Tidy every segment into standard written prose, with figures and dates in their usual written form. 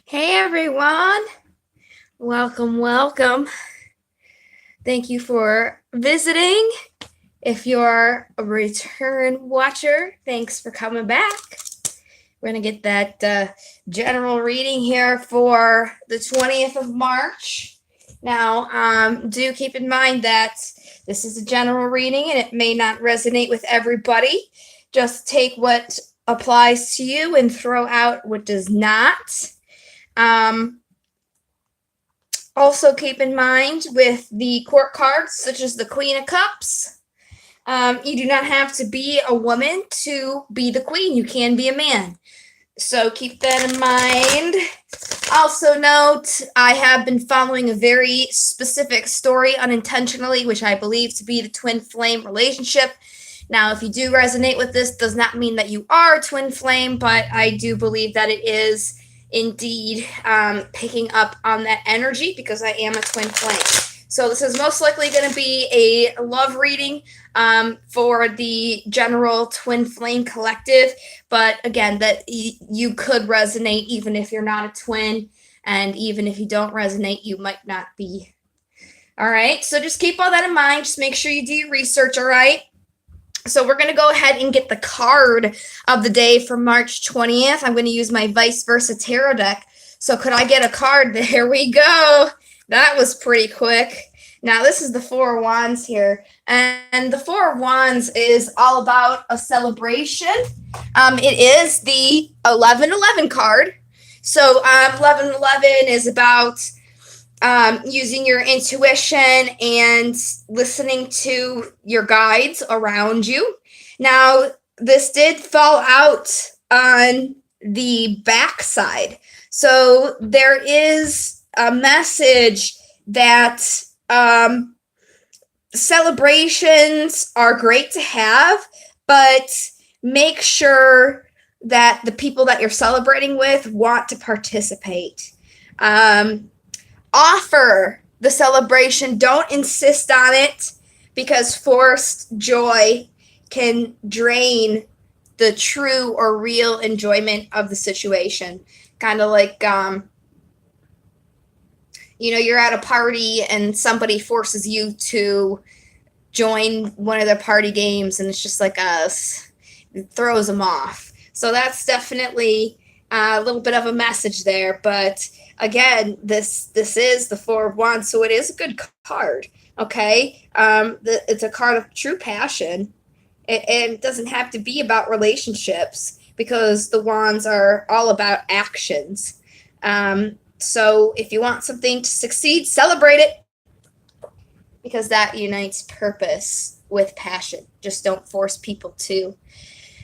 Hey everyone, welcome, welcome. Thank you for visiting. If you're a return watcher, thanks for coming back. We're going to get that general reading here for the 20th of March. Now, do keep in mind that this is a general reading and it may not resonate with everybody. Just take what applies to you and throw out what does not. Also keep in mind with the court cards, such as the Queen of Cups, you do not have to be a woman to be the queen. You can be a man. So keep that in mind. Also note, I have been following a very specific story unintentionally, which I believe to be the twin flame relationship. Now, if you do resonate with this, does not mean that you are a twin flame, but I do believe that it is indeed picking up on that energy because I am a twin flame. So this is most likely going to be a love reading for the general twin flame collective. But again, that you could resonate even if you're not a twin. And even if you don't resonate, you might not be. All right. So just keep all that in mind. Just make sure you do your research. All right. So we're going to go ahead and get the card of the day for March 20th. I'm going to use my Vice Versa Tarot deck. So could I get a card? There we go. That was pretty quick. Now this is the Four of Wands here. And the Four of Wands is all about a celebration. It is the 1111 card. So 1111 is about using your intuition and listening to your guides around you. Now, this did fall out on the backside. So there is a message that celebrations are great to have, but make sure that the people that you're celebrating with want to participate. Offer the celebration. Don't insist on it, because forced joy can drain the true or real enjoyment of the situation. Kind of like, you're at a party and somebody forces you to join one of their party games, and it's just like it throws them off. So that's definitely a little bit of a message there, but again, this is the Four of Wands, so it is a good card. Okay, it's a card of true passion. It doesn't have to be about relationships, because the wands are all about actions. So if you want something to succeed, celebrate it, because that unites purpose with passion. Just don't force people to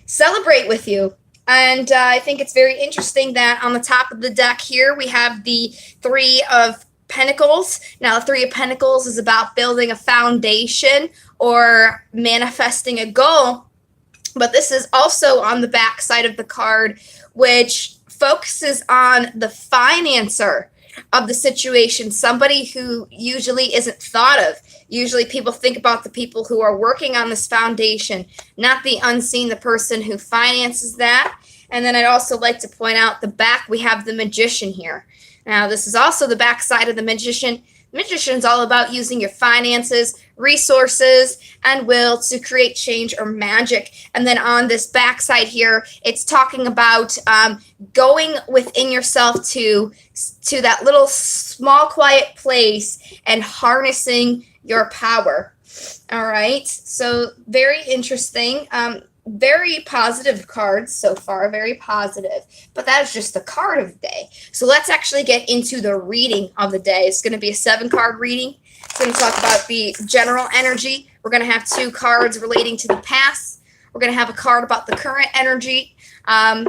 celebrate with you. And I think it's very interesting that on the top of the deck here, we have the Three of Pentacles. Now, the Three of Pentacles is about building a foundation or manifesting a goal. But this is also on the back side of the card, which focuses on the financer of the situation, somebody who usually isn't thought of. Usually people think about the people who are working on this foundation, not the unseen, the person who finances that. And then I'd also like to point out the back, we have the Magician here. Now, this is also the back side of the Magician. The Magician is all about using your finances, resources, and will to create change or magic. And then on this back side here, it's talking about going within yourself to that little small, quiet place and harnessing your power. All right. So very interesting. Very positive cards so far, very positive. But that is just the card of the day. So let's actually get into the reading of the day. It's going to be a 7-card reading. It's going to talk about the general energy. We're going to have 2 cards relating to the past. We're going to have a card about the current energy, a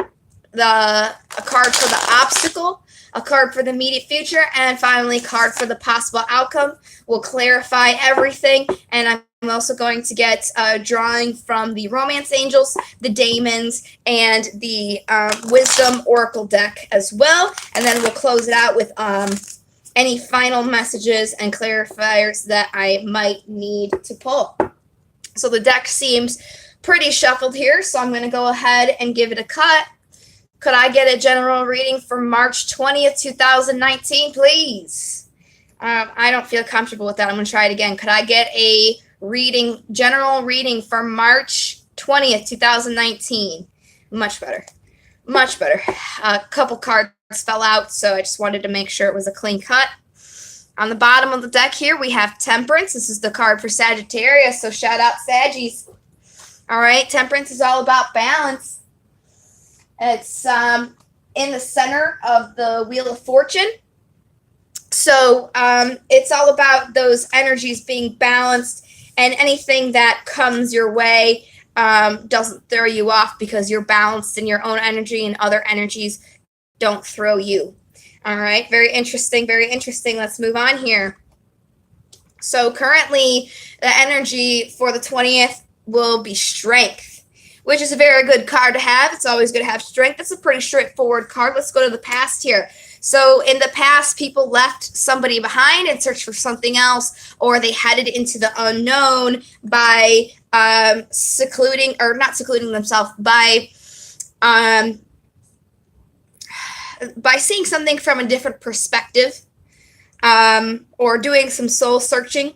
card for the obstacle, a card for the immediate future, and finally a card for the possible outcome. We'll clarify everything, and I'm also going to get a drawing from the Romance Angels, the Daemons, and the Wisdom Oracle deck as well. And then we'll close it out with any final messages and clarifiers that I might need to pull. So the deck seems pretty shuffled here, so I'm going to go ahead and give it a cut. Could I get a general reading for March 20th, 2019, please? I don't feel comfortable with that. I'm going to try it again. Could I get a reading, general reading for March 20th, 2019? Much better. Much better. A couple cards fell out, so I just wanted to make sure it was a clean cut. On the bottom of the deck here, we have Temperance. This is the card for Sagittarius, so shout out Saggies. All right, Temperance is all about balance. It's in the center of the Wheel of Fortune. So it's all about those energies being balanced, and anything that comes your way doesn't throw you off because you're balanced in your own energy and other energies don't throw you. All right, very interesting, very interesting. Let's move on here. So currently the energy for the 20th will be Strength, which is a very good card to have. It's always good to have Strength. It's a pretty straightforward card. Let's go to the past here. So in the past, people left somebody behind and searched for something else, or they headed into the unknown by secluding, or not secluding themselves, by seeing something from a different perspective, or doing some soul searching.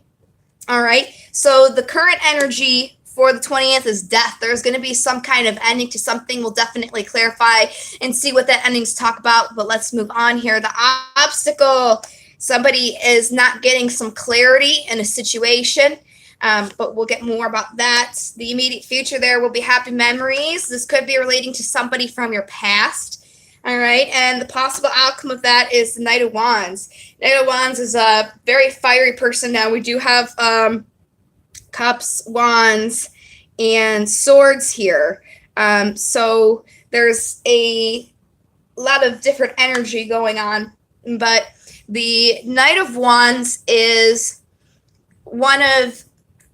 All right. So the current energy for the 20th is Death. There's going to be some kind of ending to something. We'll definitely clarify and see what that endings talk about. But let's move on here. The obstacle. Somebody is not getting some clarity in a situation. But we'll get more about that. The immediate future there will be happy memories. This could be relating to somebody from your past. All right, and the possible outcome of that is the Knight of Wands. Knight of Wands is a very fiery person. Now, we do have cups, wands, and swords here. So there's a lot of different energy going on. But the Knight of Wands is one of...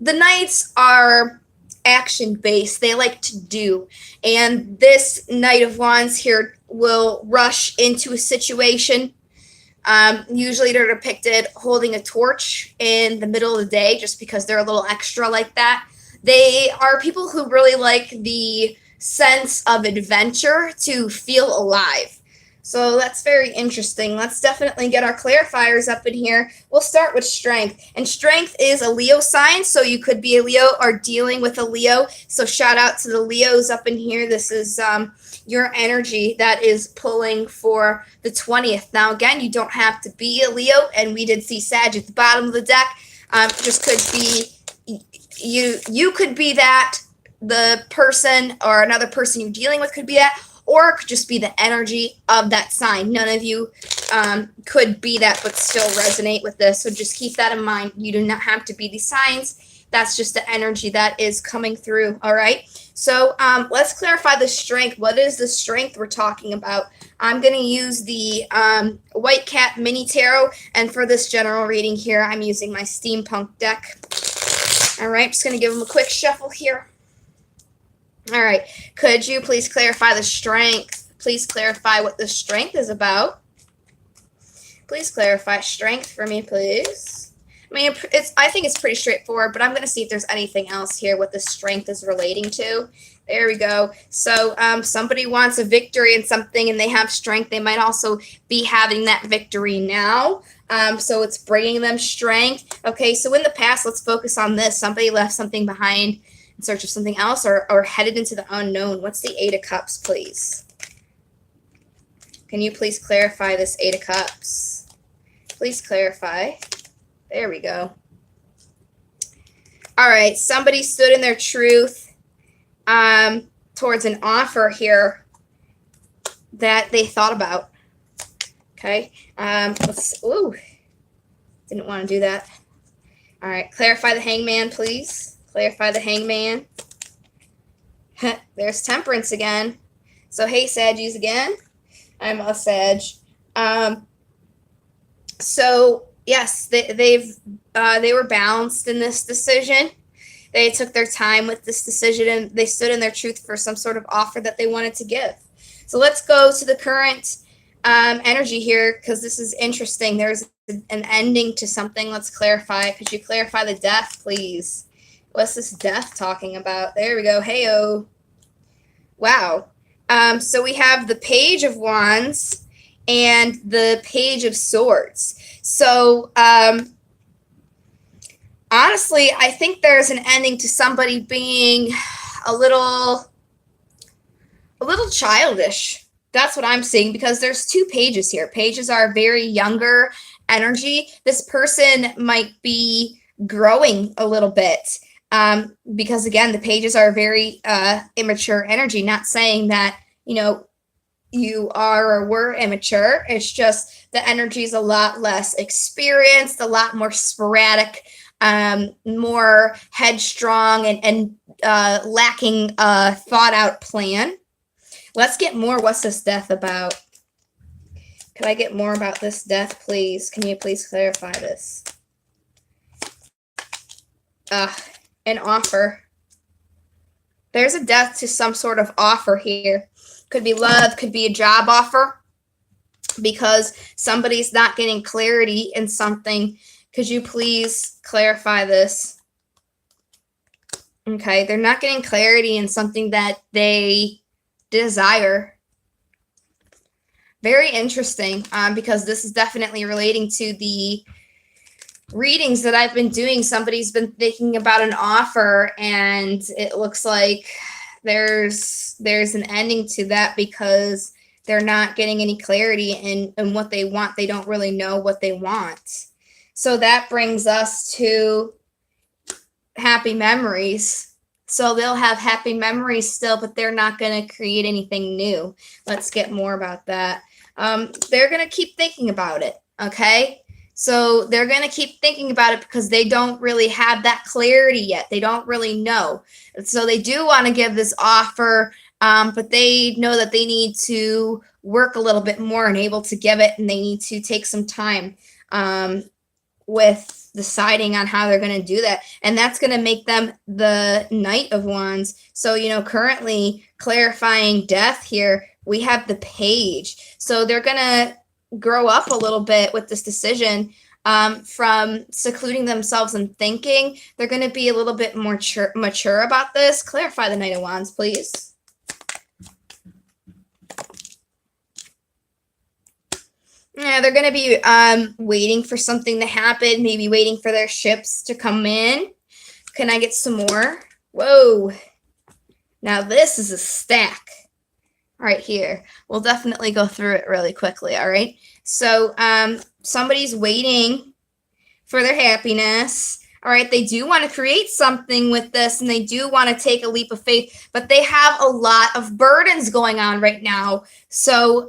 The Knights are action-based. They like to do. And this Knight of Wands here will rush into a situation. Usually they're depicted holding a torch in the middle of the day just because they're a little extra like that. They are people who really like the sense of adventure, to feel alive. So that's very interesting. Let's definitely get our clarifiers up in here. We'll start with Strength. And Strength is a Leo sign, so you could be a Leo or dealing with a Leo. So shout out to the Leos up in here. This is your energy that is pulling for the 20th. Now, again, you don't have to be a Leo, and we did see Sag at the bottom of the deck. Just could be, you could be that, the person or another person you're dealing with could be that, or it could just be the energy of that sign. None of you could be that but still resonate with this. So just keep that in mind. You do not have to be these signs. That's just the energy that is coming through. All right. So let's clarify the Strength. What is the Strength we're talking about? I'm going to use the White Cat Mini Tarot. And for this general reading here, I'm using my Steampunk deck. All right. Just going to give them a quick shuffle here. All right. Could you please clarify the Strength? Please clarify what the Strength is about. Please clarify Strength for me, please. I mean, I think it's pretty straightforward, but I'm going to see if there's anything else here what the Strength is relating to. There we go. So somebody wants a victory in something and they have Strength. They might also be having that victory now. So it's bringing them Strength. Okay, so in the past, let's focus on this. Somebody left something behind in search of something else, or headed into the unknown. What's the Eight of Cups, please? Can you please clarify this Eight of Cups? Please clarify. There we go. All right, somebody stood in their truth towards an offer here that they thought about. Okay, ooh, didn't want to do that. All right, clarify the Hangman, please. Clarify the Hangman. There's Temperance again. So, hey, Saggies again. I'm a Sag. So, yes, they were balanced in this decision. They took their time with this decision, and they stood in their truth for some sort of offer that they wanted to give. So let's go to the current energy here, because this is interesting. There's an ending to something. Let's clarify. Could you clarify the Death, please? What's this Death talking about? There we go. Hey-oh. Wow. So we have the Page of Wands and the Page of Swords. So honestly, I think there's an ending to somebody being a little childish. That's what I'm seeing, because there's two pages here. Pages are very younger energy. This person might be growing a little bit, because again, the pages are very immature energy. Not saying that, you know, you are or were immature. It's just the energy is a lot less experienced, a lot more sporadic, more headstrong, and lacking a thought out plan. Let's get more. What's this death about? Can I get more about this death, please? Can you please clarify this? An offer. There's a death to some sort of offer here. Could be love, could be a job offer, because somebody's not getting clarity in something. Could you please clarify this? Okay, they're not getting clarity in something that they desire. Very interesting, because this is definitely relating to the readings that I've been doing. Somebody's been thinking about an offer, and it looks like there's an ending to that, because they're not getting any clarity in what they want. They don't really know what they want. So that brings us to happy memories. So they'll have happy memories still, but they're not going to create anything new. Let's get more about that. They're going to keep thinking about it, okay? So they're going to keep thinking about it because they don't really have that clarity yet. They don't really know. So they do want to give this offer, but they know that they need to work a little bit more and able to give it, and they need to take some time with deciding on how they're going to do that. And that's going to make them the Knight of Wands. So, you know, currently clarifying death here, we have the Page. So they're going to grow up a little bit with this decision, from secluding themselves and thinking. They're going to be a little bit more mature about this. Clarify the Knight of Wands, please. Yeah, they're going to be waiting for something to happen, maybe waiting for their ships to come in. Can I get some more? Whoa. Now this is a stack right here. We'll definitely go through it really quickly, all right? So somebody's waiting for their happiness. All right, they do want to create something with this, and they do want to take a leap of faith, but they have a lot of burdens going on right now. So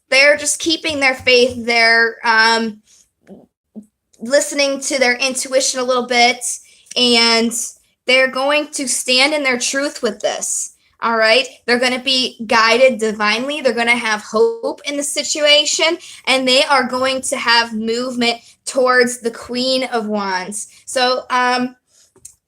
they're just keeping their faith. They're listening to their intuition a little bit, and they're going to stand in their truth with this. All right. They're going to be guided divinely. They're going to have hope in the situation, and they are going to have movement towards the Queen of Wands. So,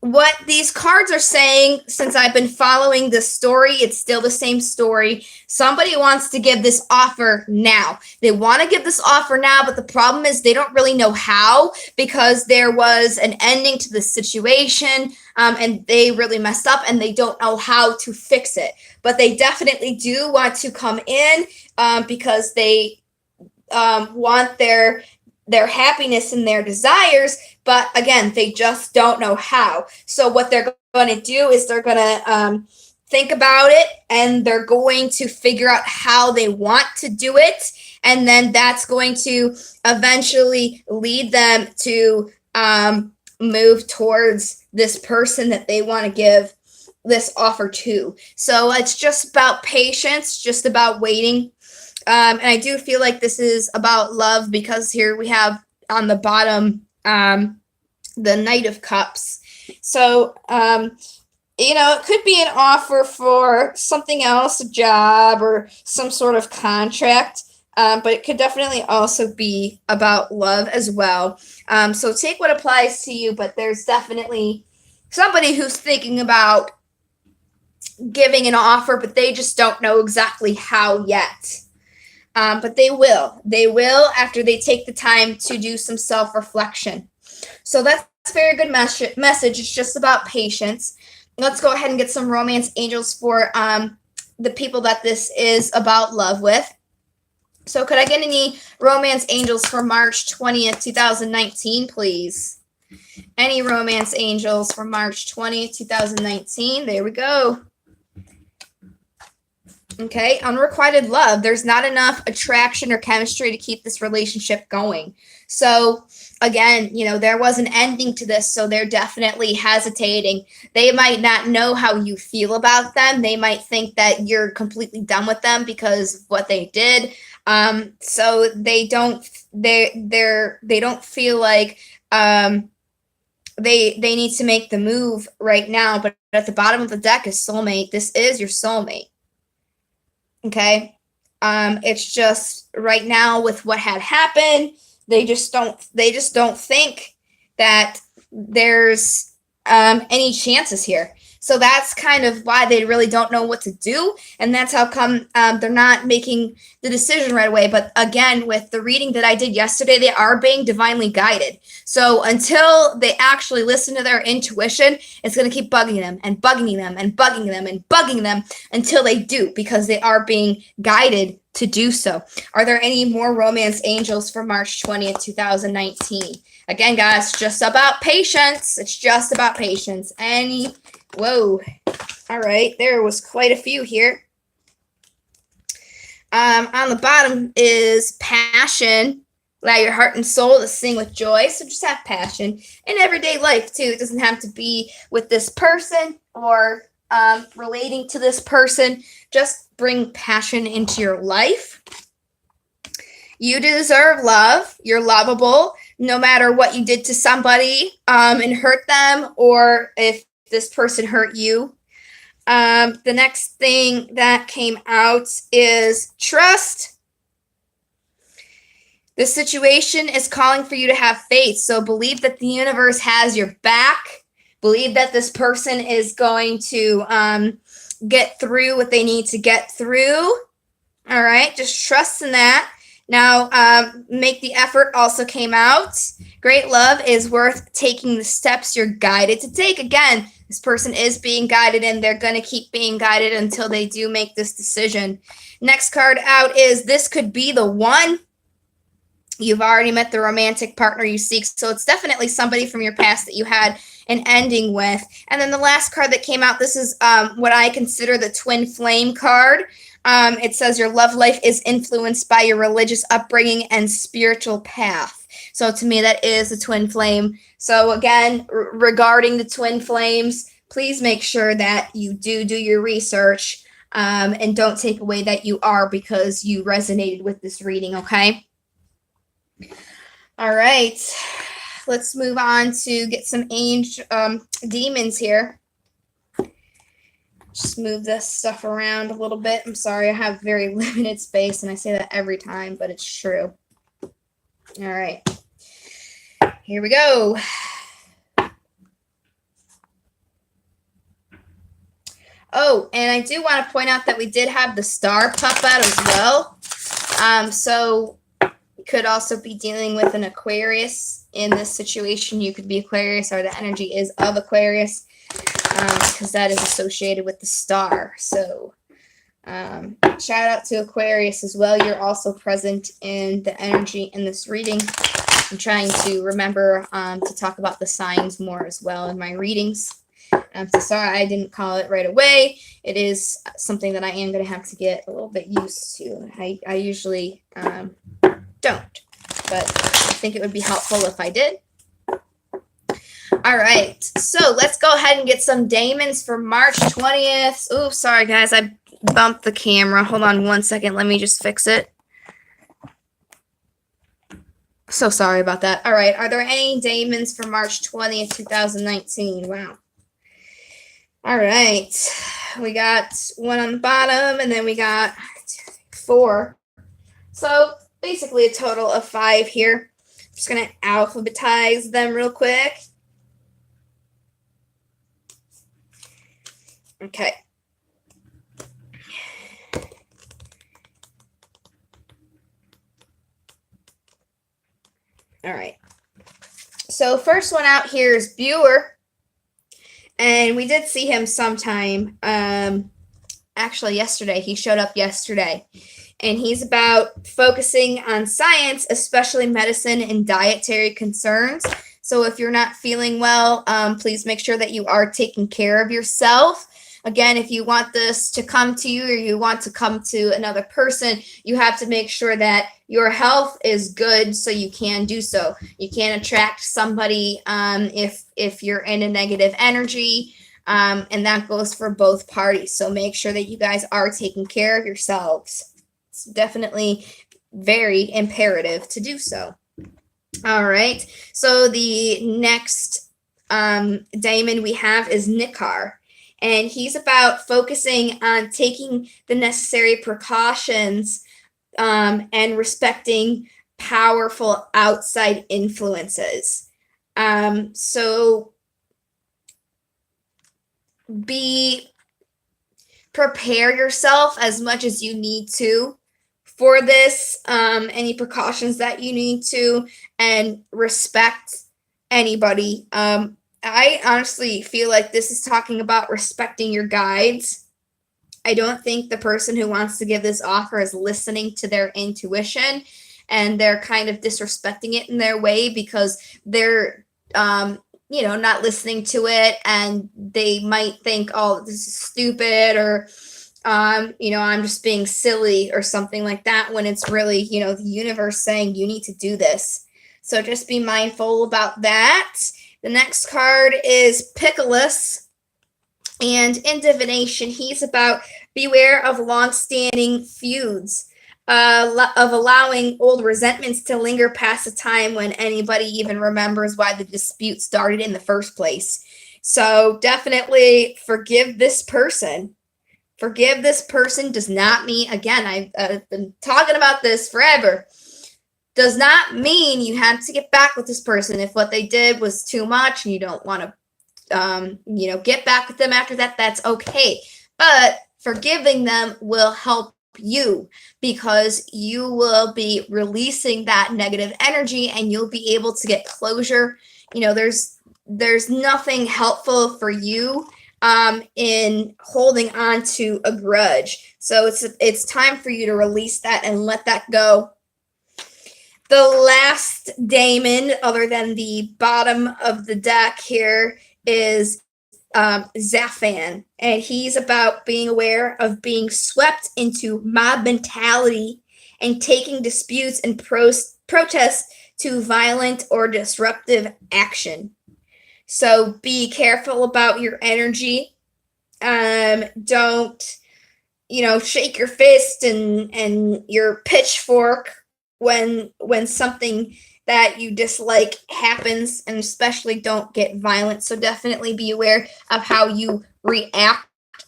what these cards are saying, since I've been following this story, it's still the same story. Somebody wants to give this offer now. They want to give this offer now, but the problem is they don't really know how, because there was an ending to the situation, and they really messed up, and they don't know how to fix it. But they definitely do want to come in, because they want their happiness and their desires, but again, they just don't know how. So what they're going to do is they're going to think about it, and they're going to figure out how they want to do it, and then that's going to eventually lead them to move towards this person that they want to give this offer to. So it's just about patience, just about waiting. And I do feel like this is about love, because here we have on the bottom the Knight of Cups. So, you know, it could be an offer for something else, a job or some sort of contract, but it could definitely also be about love as well. So take what applies to you, but there's definitely somebody who's thinking about giving an offer, but they just don't know exactly how yet. But they will. They will after they take the time to do some self-reflection. So that's a very good message. It's just about patience. Let's go ahead and get some romance angels for the people that this is about love with. So could I get any romance angels for March 20th, 2019, please? Any romance angels for March 20th, 2019? There we go. Okay, unrequited love. There's not enough attraction or chemistry to keep this relationship going. So, again, there was an ending to this, so they're definitely hesitating. They might not know how you feel about them. They might think that you're completely done with them because of what they did. So they don't feel like they need to make the move right now. But at the bottom of the deck is soulmate. This is your soulmate. Okay, it's just right now with what had happened, they just don't think that there's any chances here. So that's kind of why they really don't know what to do, and that's how come they're not making the decision right away. But again, with the reading that I did yesterday, they are being divinely guided. So until they actually listen to their intuition, it's going to keep bugging them and bugging them and bugging them and bugging them until they do, because they are being guided to do so. Are there any more romance angels for March 20th, 2019? Again, guys, just about patience. It's just about patience. Whoa. All right. There was quite a few here. On the bottom is passion. Allow your heart and soul to sing with joy. So just have passion in everyday life, too. It doesn't have to be with this person or relating to this person. Just bring passion into your life. You deserve love. You're lovable, no matter what you did to somebody and hurt them, or if this person hurt you. The next thing that came out is trust. This situation is calling for you to have faith. So believe that the universe has your back. Believe that this person is going to get through what they need to get through. All right, just trust in that. Now, make the effort also came out. Great love is worth taking the steps you're guided to take. Again, this person is being guided, and they're going to keep being guided until they do make this decision. Next card out is this could be the one. You've already met the romantic partner you seek, so it's definitely somebody from your past that you had an ending with. And then the last card that came out, this is what I consider the twin flame card. It says your love life is influenced by your religious upbringing and spiritual path. So to me, that is a twin flame. So again, regarding the twin flames, please make sure that you do your research and don't take away that you are because you resonated with this reading, okay? All right. Let's move on to get some demons here. Just move this stuff around a little bit. I'm sorry, I have very limited space, and I say that every time, but it's true. All right. Here we go. Oh, and I do want to point out that we did have the star pup out as well. So you could also be dealing with an Aquarius in this situation. You could be Aquarius, or the energy is of Aquarius, because that is associated with the star. So shout out to Aquarius as well. You're also present in the energy in this reading. I'm trying to remember to talk about the signs more as well in my readings. So sorry I didn't call it right away. It is something that I am going to have to get a little bit used to. I usually don't, but I think it would be helpful if I did. All right, so let's go ahead and get some daemons for March 20th. Oops, sorry guys, I bumped the camera. Hold on one second, let me just fix it. So sorry about that. All right, are there any daemons for March 20th, 2019? Wow. All right, we got one on the bottom, and then we got 4. So basically a total of 5 here. I'm just going to alphabetize them real quick. Okay. All right. So first one out here is Buer. And we did see him sometime actually yesterday. He showed up yesterday. And he's about focusing on science, especially medicine and dietary concerns. So if you're not feeling well, please make sure that you are taking care of yourself. Again, if you want this to come to you or you want to come to another person, you have to make sure that your health is good so you can do so. You can't attract somebody if you're in a negative energy, and that goes for both parties. So make sure that you guys are taking care of yourselves. It's definitely very imperative to do so. All right. So the next daemon we have is Nikar. And he's about focusing on taking the necessary precautions and respecting powerful outside influences. So prepare yourself as much as you need to for this, any precautions that you need to, and respect anybody. I honestly feel like this is talking about respecting your guides. I don't think the person who wants to give this offer is listening to their intuition, and they're kind of disrespecting it in their way because they're, not listening to it, and they might think, oh, this is stupid, or, I'm just being silly or something like that, when it's really, the universe saying you need to do this. So just be mindful about that. The next card is Piccolus. And in divination, he's about beware of long-standing feuds, of allowing old resentments to linger past the time when anybody even remembers why the dispute started in the first place. So definitely forgive this person. Forgive this person does not mean, again, I've been talking about this forever, does not mean you have to get back with this person. If what they did was too much and you don't want to get back with them after that, that's okay. But forgiving them will help you, because you will be releasing that negative energy and you'll be able to get closure. There's nothing helpful for you in holding on to a grudge. So it's time for you to release that and let that go. The last daemon, other than the bottom of the deck here, is Zaphan, and he's about being aware of being swept into mob mentality and taking disputes and protests to violent or disruptive action. So be careful about your energy. Don't shake your fist and your pitchfork when something that you dislike happens, and especially don't get violent. So definitely be aware of how you react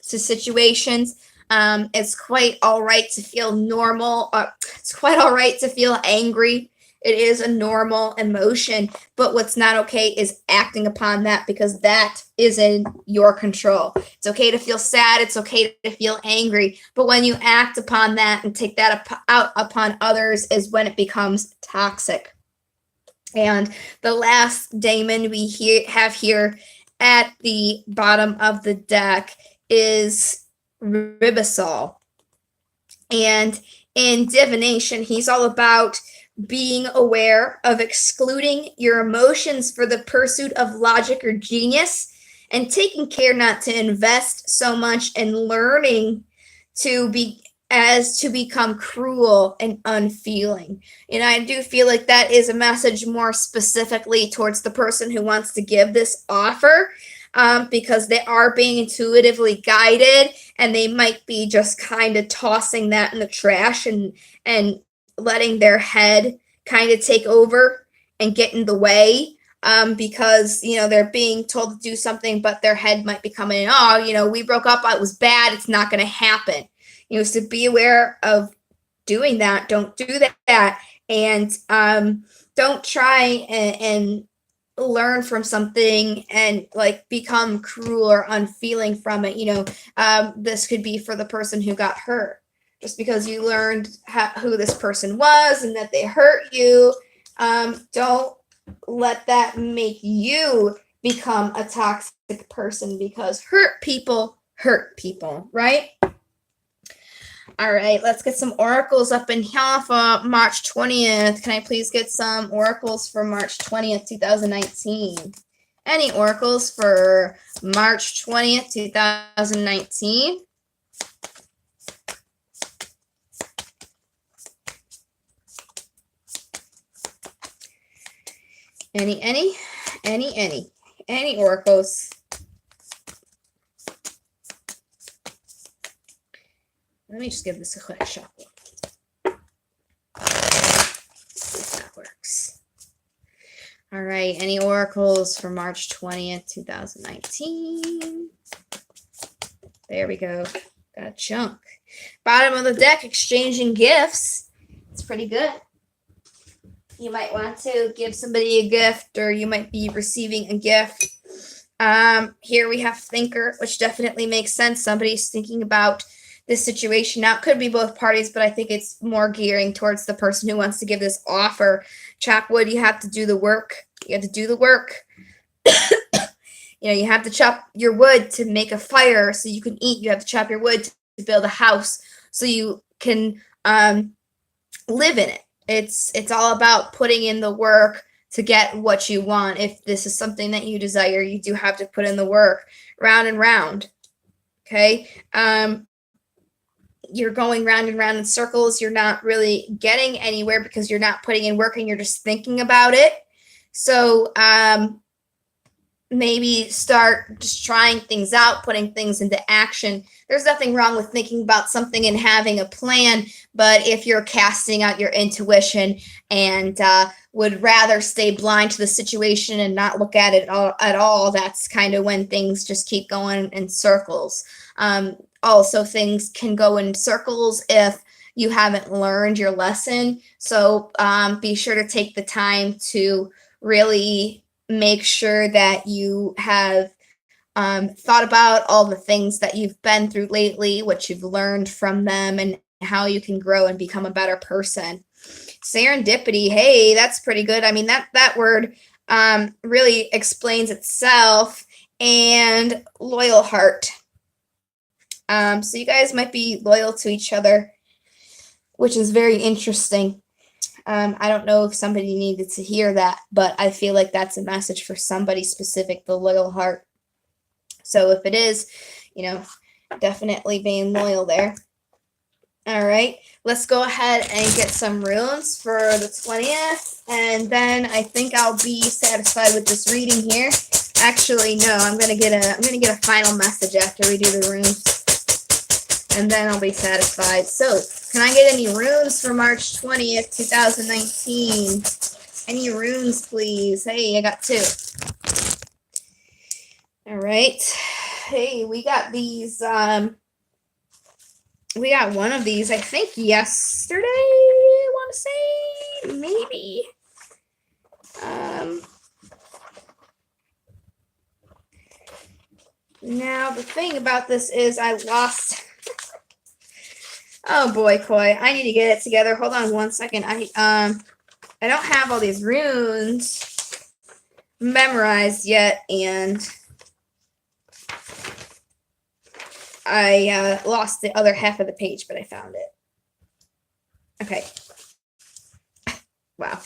to situations. It's quite all right to feel normal. It's quite all right to feel angry. It is a normal emotion, but what's not okay is acting upon that, because that is in your control. It's okay to feel sad. It's okay to feel angry. But when you act upon that and take that out upon others is when it becomes toxic. And the last daemon we have here at the bottom of the deck is Ribisol. And in divination, he's all about being aware of excluding your emotions for the pursuit of logic or genius, and taking care not to invest so much in learning to become cruel and unfeeling. And I do feel like that is a message more specifically towards the person who wants to give this offer, because they are being intuitively guided, and they might be just kind of tossing that in the trash and letting their head kind of take over and get in the way, because they're being told to do something, but their head might be coming in, we broke up, it was bad, it's not going to happen. So be aware of doing that. Don't do that, and don't try and learn from something and become cruel or unfeeling from it. This could be for the person who got hurt. Just because you learned who this person was and that they hurt you, don't let that make you become a toxic person, because hurt people, right? All right, let's get some oracles up in here for March 20th. Can I please get some oracles for March 20th, 2019? Any oracles for March 20th, 2019? Any oracles? Let me just give this a quick shuffle. See if that works. All right, any oracles for March 20th, 2019? There we go. Got a chunk. Bottom of the deck, exchanging gifts. It's pretty good. You might want to give somebody a gift, or you might be receiving a gift. Here we have thinker, which definitely makes sense. Somebody's thinking about this situation. Now, it could be both parties, but I think it's more gearing towards the person who wants to give this offer. Chop wood, you have to do the work. You have to do the work. You have to chop your wood to make a fire so you can eat. You have to chop your wood to build a house so you can live in it. It's all about putting in the work to get what you want. If this is something that you desire, you do have to put in the work. Round and round. Okay? You're going round and round in circles. You're not really getting anywhere because you're not putting in work and you're just thinking about it. So maybe start just trying things out, putting things into action. There's nothing wrong with thinking about something and having a plan, but if you're casting out your intuition and would rather stay blind to the situation and not look at it at all, that's kind of when things just keep going in circles. Also, things can go in circles if you haven't learned your lesson. So be sure to take the time to really make sure that you have thought about all the things that you've been through lately, what you've learned from them, and how you can grow and become a better person. Serendipity, hey, that's pretty good. I mean, that word really explains itself. And loyal heart. So you guys might be loyal to each other, which is very interesting. I don't know if somebody needed to hear that, but I feel like that's a message for somebody specific, the loyal heart. So if it is, definitely being loyal there. All right, let's go ahead and get some runes for the 20th, and then I think I'll be satisfied with this reading here. Actually, no, I'm gonna get a final message after we do the runes, and then I'll be satisfied. So, can I get any runes for March 20th, 2019? Any runes, please? Hey, I got 2. All right. Hey, we got these. We got one of these, I think, yesterday, I want to say, maybe. Now, the thing about this is I lost... Oh, boy, Koi. I need to get it together. Hold on one second. I don't have all these runes memorized yet, and I lost the other half of the page, but I found it. Okay. Wow.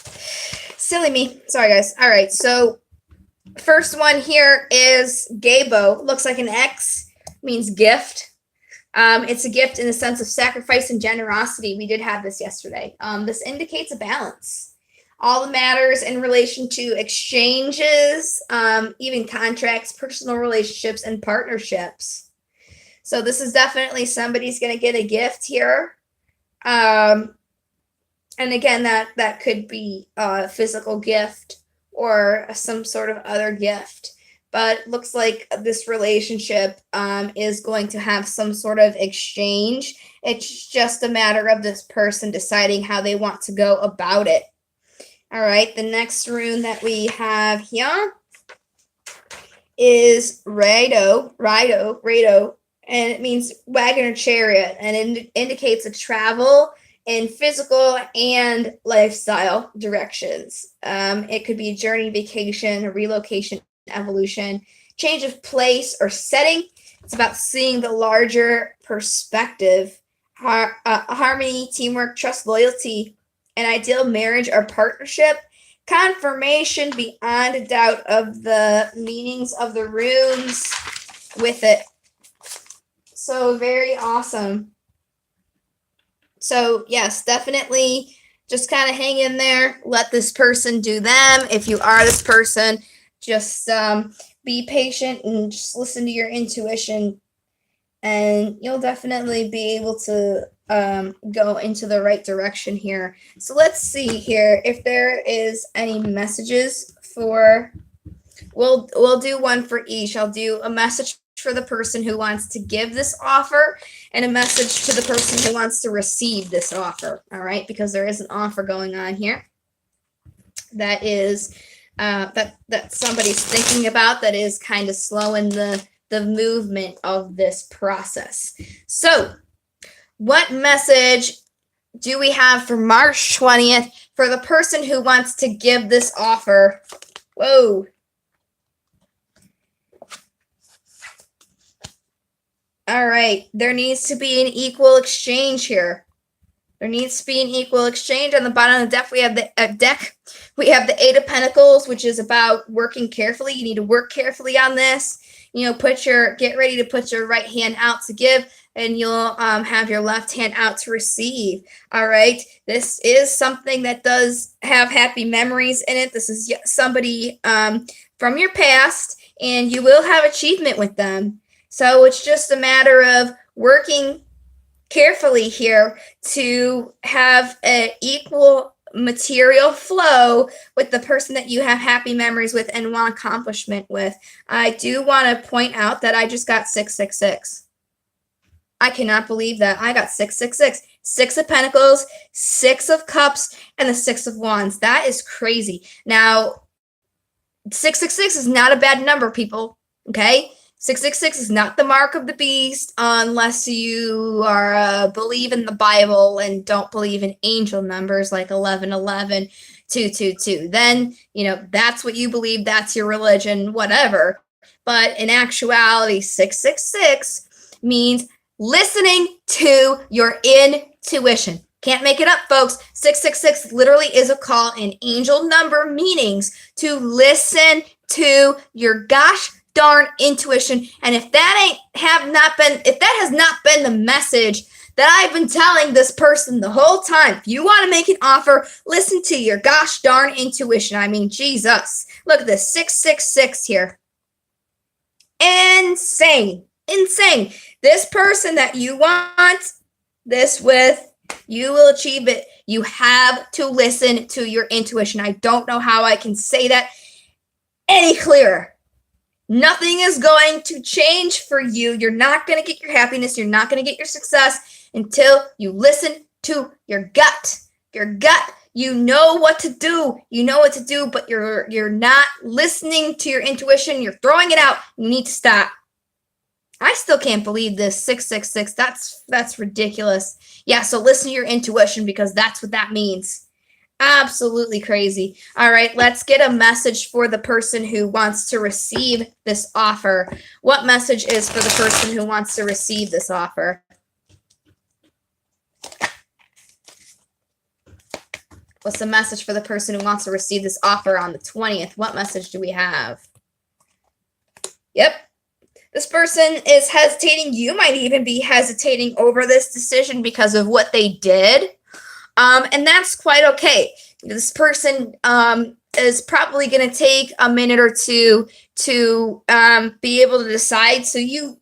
Silly me. Sorry, guys. All right, so first one here is Gabo. Looks like an X. Means gift. It's a gift in the sense of sacrifice and generosity. We did have this yesterday. This indicates a balance. All the matters in relation to exchanges, even contracts, personal relationships, and partnerships. So this is definitely somebody's going to get a gift here. And again, that could be a physical gift or some sort of other gift. But it looks like this relationship is going to have some sort of exchange. It's just a matter of this person deciding how they want to go about it. All right, the next rune that we have here is Rado, and it means wagon or chariot, and it indicates a travel in physical and lifestyle directions. It could be a journey, vacation, a relocation, evolution, change of place or setting. It's about seeing the larger perspective. harmony, teamwork, trust, loyalty, an ideal marriage or partnership, confirmation beyond a doubt of the meanings of the runes with it. So very awesome. So yes, definitely just kind of hang in there. Let this person do them. If you are this person, just be patient and just listen to your intuition, and you'll definitely be able to go into the right direction here. So let's see here if there is any messages for. We'll do one for each. I'll do a message for the person who wants to give this offer and a message to the person who wants to receive this offer. All right, because there is an offer going on here that is that somebody's thinking about, that is kind of slowing the movement of this process. So what message do we have for March 20th for the person who wants to give this offer? Whoa. All right, there needs to be an equal exchange here. There needs to be an equal exchange. On the bottom of the deck, we have the the Eight of Pentacles, which is about working carefully. You need to work carefully on this. You know, get ready to put your right hand out to give, and you'll have your left hand out to receive. All right, this is something that does have happy memories in it. This is somebody from your past, and you will have achievement with them. So it's just a matter of working carefully here to have an equal material flow with the person that you have happy memories with and want accomplishment with. I do want to point out that I just got 666. I cannot believe that. I got 666. 6 of Pentacles, 6 of Cups, and the 6 of Wands. That is crazy. Now, 666 is not a bad number, people. Okay? 666 is not the mark of the beast unless you are believe in the Bible and don't believe in angel numbers like 1111, 222. Then, you know, that's what you believe. That's your religion, whatever. But in actuality, 666 means listening to your intuition. Can't make it up, folks. 666 literally is a call in angel number meanings to listen to your gosh darn intuition. And if that has not been the message that I've been telling this person the whole time, if you want to make an offer, listen to your gosh darn intuition. I mean, Jesus. Look at this, 666 here. Insane. This person that you want this with, you will achieve it. You have to listen to your intuition. I don't know how I can say that any clearer. Nothing is going to change for you. You're not going to get your happiness. You're not going to get your success until you listen to your gut. Your gut. You know what to do. But you're not listening to your intuition. You're throwing it out. You need to stop. I still can't believe this. 666. That's ridiculous. Yeah, so listen to your intuition because that's what that means. Absolutely crazy. All right, let's get a message for the person who wants to receive this offer. What message is for the person who wants to receive this offer? What's the message for the person who wants to receive this offer on the 20th? What message do we have? Yep. This person is hesitating. You might even be hesitating over this decision because of what they did. And that's quite okay. This person is probably going to take a minute or two to be able to decide. So you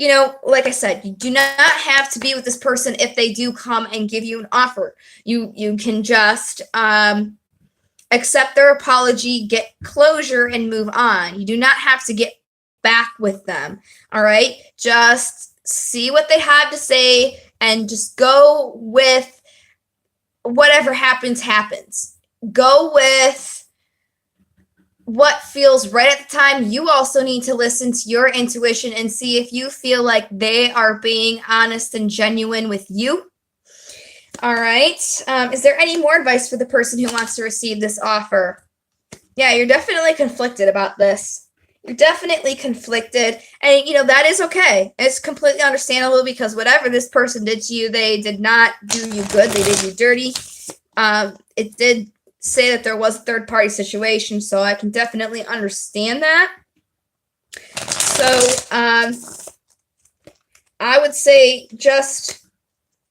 know, like I said, you do not have to be with this person if they do come and give you an offer. You can just accept their apology, get closure, and move on. You do not have to get back with them. All right? Just see what they have to say and just go with whatever happens. Go with what feels right at the time. You also need to listen to your intuition and see if you feel like they are being honest and genuine with you. All right. Is there any more advice for the person who wants to receive this offer? Yeah, you're definitely conflicted about this. You're definitely conflicted, and that is okay. It's completely understandable, because whatever this person did to you, they did not do you good. They did you dirty. It did say that there was a third-party situation, so I can definitely understand that. So I would say just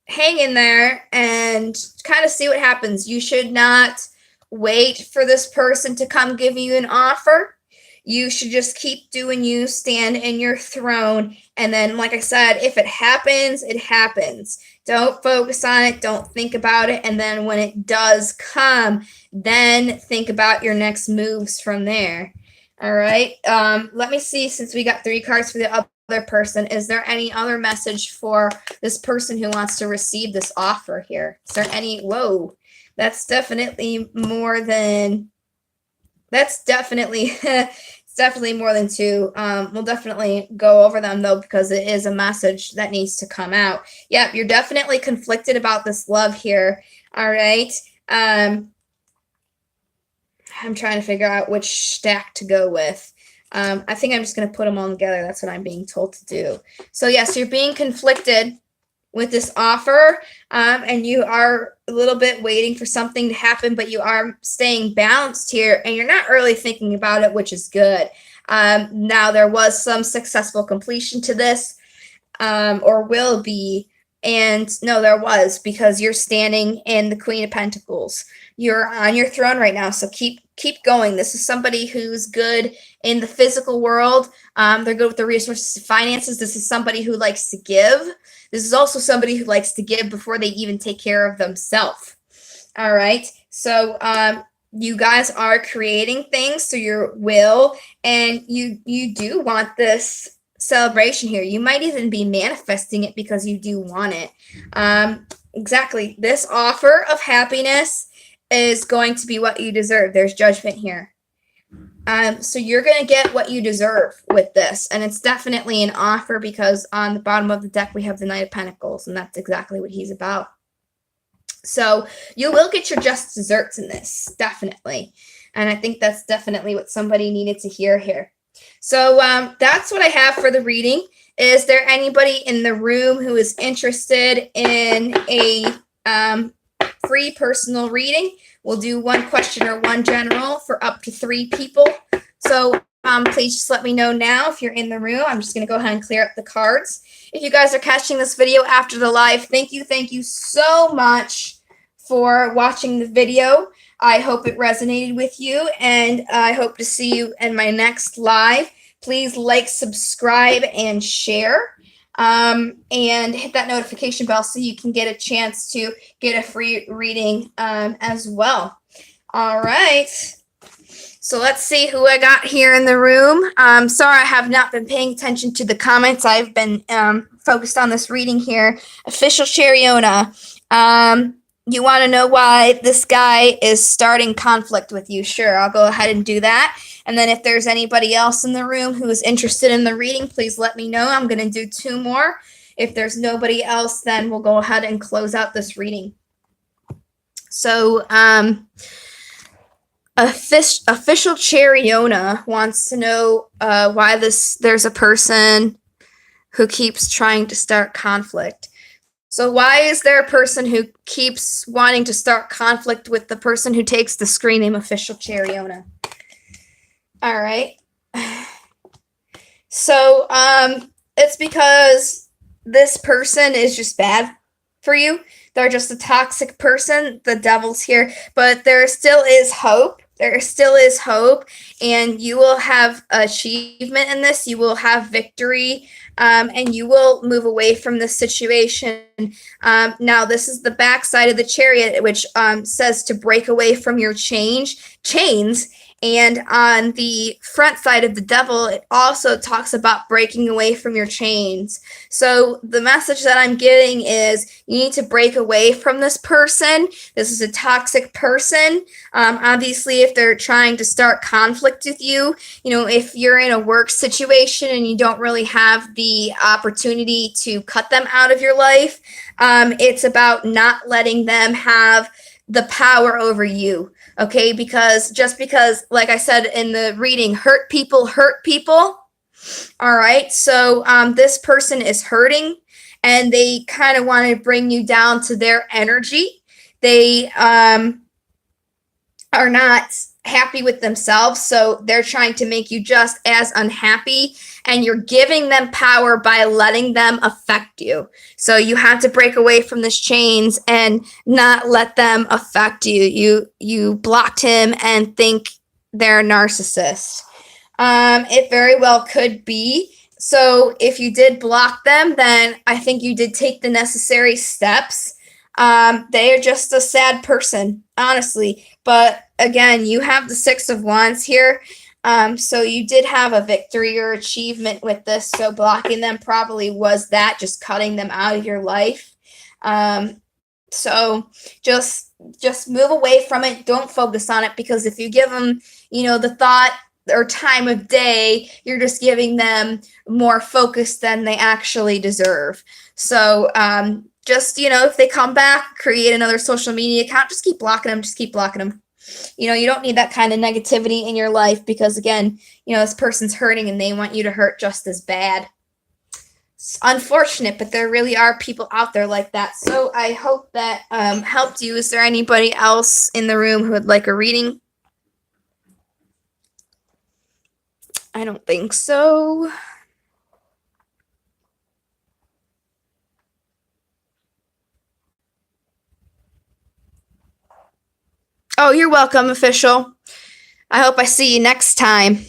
hang in there and kind of see what happens. You should not wait for this person to come give you an offer. You should just keep doing you, stand in your throne, and then, like I said, if it happens, it happens. Don't focus on it, don't think about it, and then when it does come, then think about your next moves from there. All right, let me see, since we got 3 cards for the other person, is there any other message for this person who wants to receive this offer here? Is there any? Whoa, that's definitely more than, it's definitely more than 2. We'll definitely go over them, though, because it is a message that needs to come out. Yep, you're definitely conflicted about this love here. All right. I'm trying to figure out which stack to go with. I think I'm just going to put them all together. That's what I'm being told to do. So, yes, you're being conflicted with this offer, and you are a little bit waiting for something to happen, but you are staying balanced here, and you're not really thinking about it, which is good. Now, there was some successful completion to this, or will be, and no, there was, because you're standing in the Queen of Pentacles. You're on your throne right now, so keep going. This is somebody who's good in the physical world. They're good with the resources, finances. This is somebody who likes to give. This is also somebody who likes to give before they even take care of themselves. All right. So you guys are creating things through your will, and you do want this celebration here. You might even be manifesting it because you do want it. Exactly. This offer of happiness is going to be what you deserve. There's judgment here. So you're going to get what you deserve with this. And it's definitely an offer, because on the bottom of the deck, we have the Knight of Pentacles, and that's exactly what he's about. So you will get your just desserts in this, definitely. And I think that's definitely what somebody needed to hear here. So that's what I have for the reading. Is there anybody in the room who is interested in a free personal reading? We'll do 1 question or 1 general for up to 3 people. So please just let me know now if you're in the room. I'm just going to go ahead and clear up the cards. If you guys are catching this video after the live, thank you so much for watching the video. I hope it resonated with you, and I hope to see you in my next live. Please like, subscribe, and share. And hit that notification bell so you can get a chance to get a free reading as well. All right. So let's see who I got here in the room. Sorry, I have not been paying attention to the comments. I've been focused on this reading here. Official Cheriona. You want to know why this guy is starting conflict with you? Sure, I'll go ahead and do that. And then if there's anybody else in the room who is interested in the reading, please let me know. I'm going to do 2 more. If there's nobody else, then we'll go ahead and close out this reading. So, Official Cheriona wants to know why there's a person who keeps trying to start conflict. So why is there a person who keeps wanting to start conflict with the person who takes the screen name Official Cheriona? All right. So it's because this person is just bad for you. They're just a toxic person. The devil's here. But there still is hope. There still is hope. And you will have achievement in this. You will have victory. And you will move away from this situation. Now, this is the backside of the Chariot, which says to break away from your chains. And on the front side of the Devil, it also talks about breaking away from your chains. So the message that I'm getting is you need to break away from this person. This is a toxic person. Obviously, if they're trying to start conflict with you, if you're in a work situation and you don't really have the opportunity to cut them out of your life, it's about not letting them have the power over you. Okay, because just because, like I said in the reading, hurt people hurt people. All right, so this person is hurting, and they kind of want to bring you down to their energy. They are not happy with themselves, so they're trying to make you just as unhappy, and you're giving them power by letting them affect you. So you have to break away from this chains and not let them affect you. You blocked him and think they're a narcissist. It very well could be. So if you did block them, then I think you did take the necessary steps. They are just a sad person, honestly. But again, you have the Six of Wands here. So you did have a victory or achievement with this. So blocking them probably was that, just cutting them out of your life. So just move away from it. Don't focus on it, because if you give them, the thought or time of day, you're just giving them more focus than they actually deserve. So just, if they come back, create another social media account, just keep blocking them, just keep blocking them. You don't need that kind of negativity in your life, because again, this person's hurting and they want you to hurt just as bad. It's unfortunate, but there really are people out there like that. So I hope that helped you. Is there anybody else in the room who would like a reading? I don't think so. Oh, you're welcome, official. I hope I see you next time.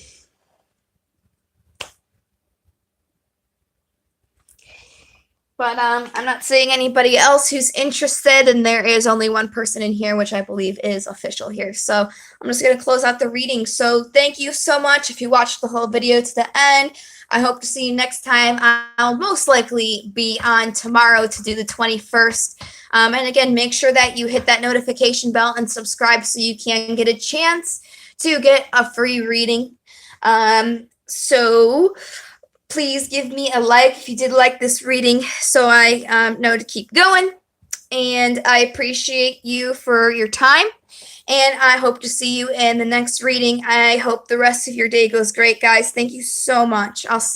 But I'm not seeing anybody else who's interested, and there is only one person in here, which I believe is official here. So I'm just going to close out the reading. So thank you so much if you watched the whole video to the end. I hope to see you next time. I'll most likely be on tomorrow to do the 21st. And again, make sure that you hit that notification bell and subscribe so you can get a chance to get a free reading. So please give me a like if you did like this reading, so I know to keep going. And I appreciate you for your time. And I hope to see you in the next reading. I hope the rest of your day goes great, guys. Thank you so much. I'll see